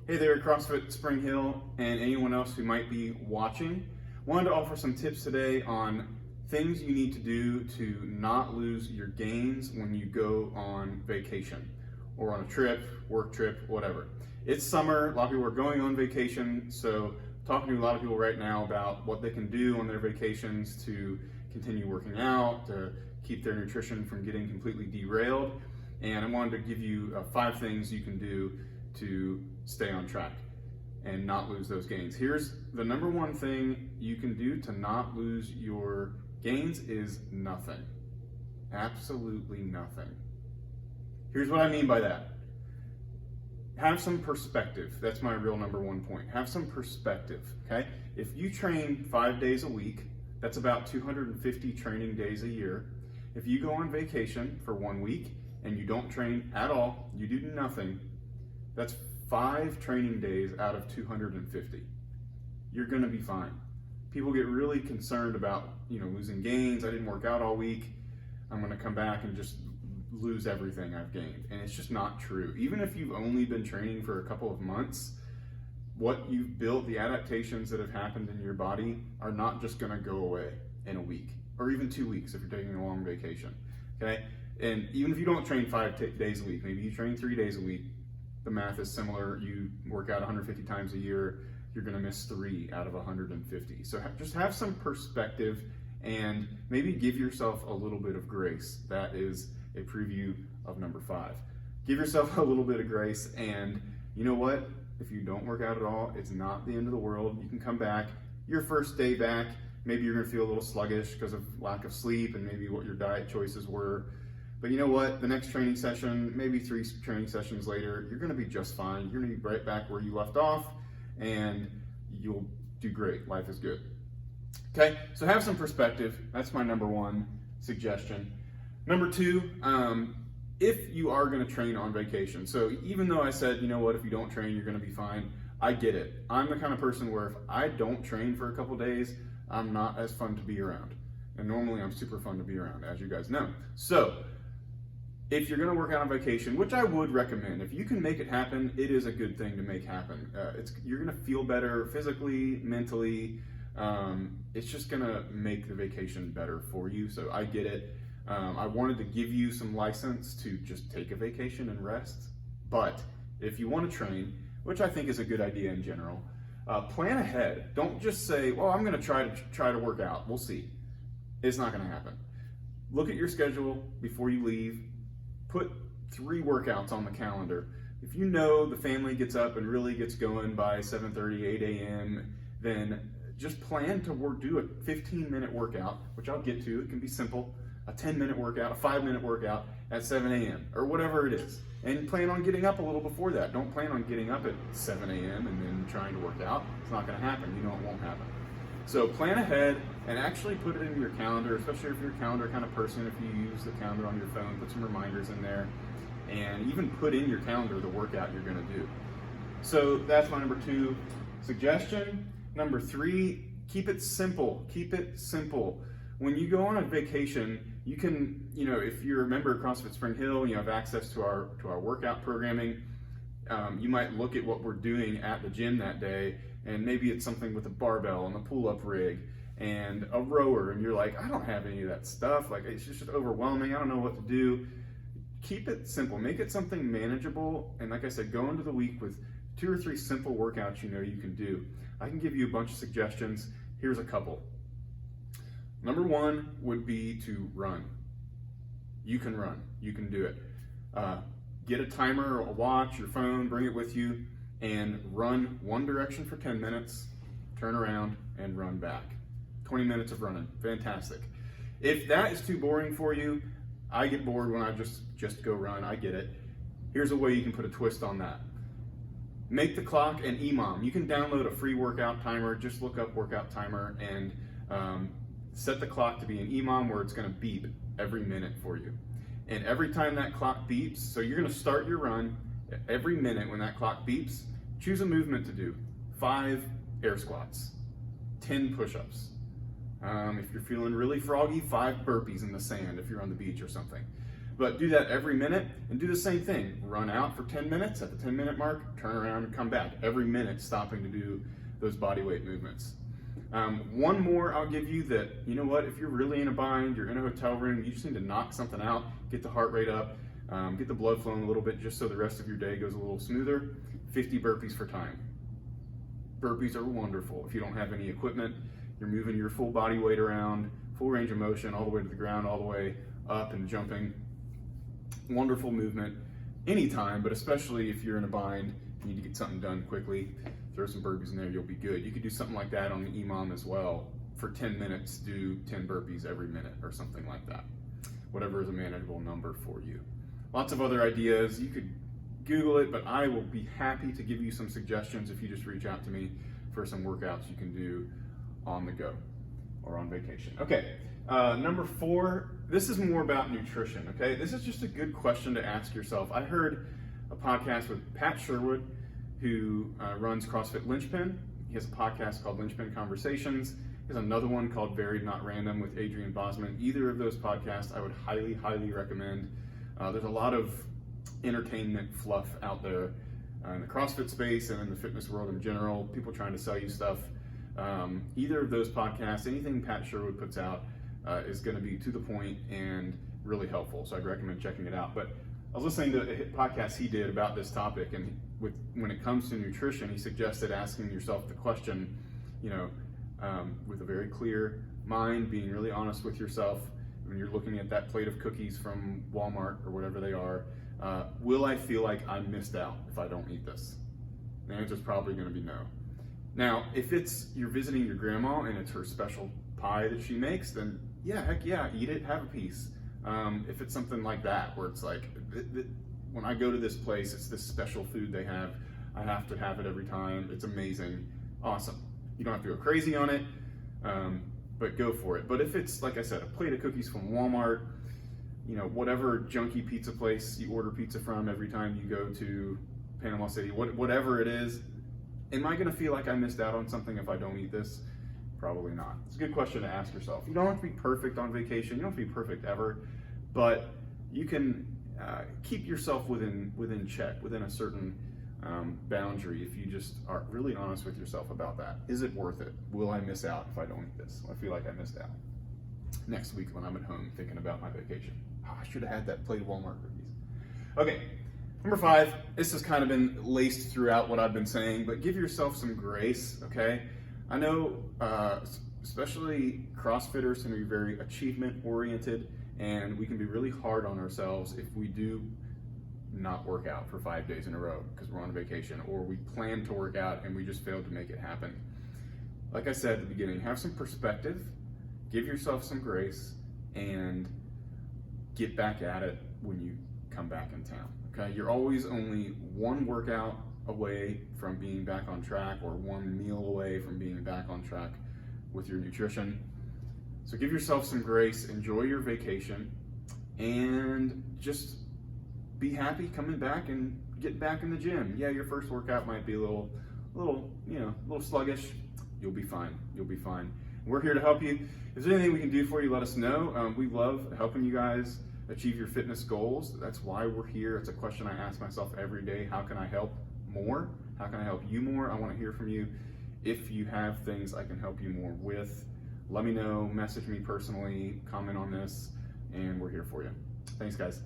Hey there, CrossFit Spring Hill, and anyone else who might be watching. Wanted to offer some tips today on things you need to do to not lose your gains when you go on vacation or on a trip, work trip, whatever. It's summer, a lot of people are going on vacation, so talking to a lot of people right now about what they can do on their vacations to continue working out, to keep their nutrition from getting completely derailed. And I wanted to give you 5 things you can do to stay on track and not lose those gains. Here's the number one thing you can do to not lose your gains is nothing. Absolutely nothing. Here's what I mean by that. Have some perspective. That's my real number one point. Have some perspective, okay? If you train 5 days a week, that's about 250 training days a year. If you go on vacation for 1 week and you don't train at all, you do nothing, that's 5 training days out of 250. You're gonna be fine. People get really concerned about, losing gains. I didn't work out all week. I'm gonna come back and just lose everything I've gained. And it's just not true. Even if you've only been training for a couple of months, what you've built, the adaptations that have happened in your body are not just gonna go away in a week or even 2 weeks if you're taking a long vacation, okay? And even if you don't train 5 days a week, maybe you train 3 days a week, the math is similar. You work out 150 times a year, you're gonna miss 3 out of 150. So just have some perspective and maybe give yourself a little bit of grace. That is a preview of number 5. Give yourself a little bit of grace, and you know what? If you don't work out at all, it's not the end of the world. You can come back. Your first day back, maybe you're gonna feel a little sluggish because of lack of sleep and maybe what your diet choices were. But you know what? The next training session, maybe 3 training sessions later, you're gonna be just fine. You're gonna be right back where you left off and you'll do great. Life is good. Okay, so have some perspective. That's my number 1 suggestion. Number 2, if you are gonna train on vacation, so even though I said, you know what, if you don't train, you're gonna be fine, I get it. I'm the kind of person where if I don't train for a couple days, I'm not as fun to be around. And normally I'm super fun to be around, as you guys know. So, if you're gonna work out on vacation, which I would recommend, if you can make it happen, it is a good thing to make happen. You're gonna feel better physically, mentally. It's just gonna make the vacation better for you, so I get it. I wanted to give you some license to just take a vacation and rest, but if you wanna train, which I think is a good idea in general, plan ahead. Don't just say, well, I'm gonna try to work out, we'll see. It's not gonna happen. Look at your schedule before you leave. Put 3 workouts on the calendar. If you know the family gets up and really gets going by 7:30, 8 a.m., then just plan to do a 15-minute workout, which I'll get to. It can be simple. A 10-minute workout, a 5-minute workout at 7 a.m. or whatever it is. And plan on getting up a little before that. Don't plan on getting up at 7 a.m. and then trying to work out. It's not gonna happen. You know it won't happen. So plan ahead and actually put it into your calendar, especially if you're a calendar kind of person. If you use the calendar on your phone, put some reminders in there and even put in your calendar the workout you're gonna do. So that's my number 2 suggestion. Number 3, keep it simple. Keep it simple. When you go on a vacation, you can, if you're a member of CrossFit Spring Hill, you have access to our workout programming. You might look at what we're doing at the gym that day, and maybe it's something with a barbell and a pull-up rig and a rower, and you're like, I don't have any of that stuff. Like, it's just overwhelming. I don't know what to do. Keep it simple. Make it something manageable. And like I said, go into the week with 2 or 3 simple workouts you can do. I can give you a bunch of suggestions. Here's a couple. Number 1 would be to run. You can run. You can do it. Get a timer, a watch, your phone, bring it with you, and run one direction for 10 minutes, turn around, and run back. 20 minutes of running. Fantastic. If that is too boring for you, I get bored when I just go run. I get it. Here's a way you can put a twist on that. Make the clock an EMOM. You can download a free workout timer. Just look up workout timer and set the clock to be an EMOM where it's going to beep every minute for you. And every time that clock beeps, so you're going to start your run, every minute when that clock beeps, choose a movement to do. 5 air squats, 10 push-ups. If you're feeling really froggy, 5 burpees in the sand if you're on the beach or something. But do that every minute and do the same thing. Run out for 10 minutes. At the 10-minute mark, turn around and come back. Every minute stopping to do those body weight movements. One more I'll give you that, you know what, if you're really in a bind, you're in a hotel room, you just need to knock something out, get the heart rate up, get the blood flowing a little bit just so the rest of your day goes a little smoother. 50 burpees for time. Burpees are wonderful. If you don't have any equipment, you're moving your full body weight around, full range of motion, all the way to the ground, all the way up and jumping. Wonderful movement anytime, but especially if you're in a bind, you need to get something done quickly, throw some burpees in there, you'll be good. You could do something like that on the EMOM as well. For 10 minutes, do 10 burpees every minute or something like that. Whatever is a manageable number for you. Lots of other ideas. You could Google it, but I will be happy to give you some suggestions if you just reach out to me for some workouts you can do on the go or on vacation. Okay, number 4, this is more about nutrition, okay? This is just a good question to ask yourself. I heard a podcast with Pat Sherwood, who runs CrossFit Linchpin. He has a podcast called Linchpin Conversations. He has another one called Varied Not Random with Adrian Bosman. Either of those podcasts I would highly, highly recommend. There's a lot of entertainment fluff out there in the CrossFit space and in the fitness world in general, people trying to sell you stuff. Either of those podcasts, anything Pat Sherwood puts out is going to be to the point and really helpful, so I'd recommend checking it out. But I was listening to a podcast he did about this topic, and when it comes to nutrition, he suggested asking yourself the question, with a very clear mind, being really honest with yourself when you're looking at that plate of cookies from Walmart or whatever they are, will I feel like I missed out if I don't eat this? The answer is probably going to be no. Now, if you're visiting your grandma and it's her special pie that she makes, then yeah, heck yeah, eat it, have a piece. If it's something like that, where it's like, when I go to this place, it's this special food they have, I have to have it every time, it's amazing, awesome. You don't have to go crazy on it, but go for it. But if it's, like I said, a plate of cookies from Walmart, whatever junky pizza place you order pizza from every time you go to Panama City, whatever it is, am I gonna feel like I missed out on something if I don't eat this? Probably not. It's a good question to ask yourself. You don't have to be perfect on vacation, you don't have to be perfect ever, but you can keep yourself within check, within a certain boundary if you just are really honest with yourself about that. Is it worth it? Will I miss out if I don't eat this? I feel like I missed out. Next week when I'm at home thinking about my vacation. Oh, I should have had that plate of Walmart cookies. Okay, number 5, this has kind of been laced throughout what I've been saying, but give yourself some grace, okay? I know, especially CrossFitters can be very achievement-oriented, and we can be really hard on ourselves if we do not work out for 5 days in a row because we're on vacation, or we plan to work out and we just failed to make it happen. Like I said at the beginning, have some perspective, give yourself some grace, and get back at it when you come back in town, okay? You're always only one workout away from being back on track, or one meal away from being back on track with your nutrition. So give yourself some grace, enjoy your vacation, and just be happy coming back and getting back in the gym. Yeah, your first workout might be a little sluggish. You'll be fine, you'll be fine. We're here to help you. If there's anything we can do for you, let us know. We love helping you guys achieve your fitness goals. That's why we're here. It's a question I ask myself every day. How can I help more? How can I help you more? I want to hear from you. If you have things I can help you more with, let me know, message me personally, comment on this, and we're here for you. Thanks, guys.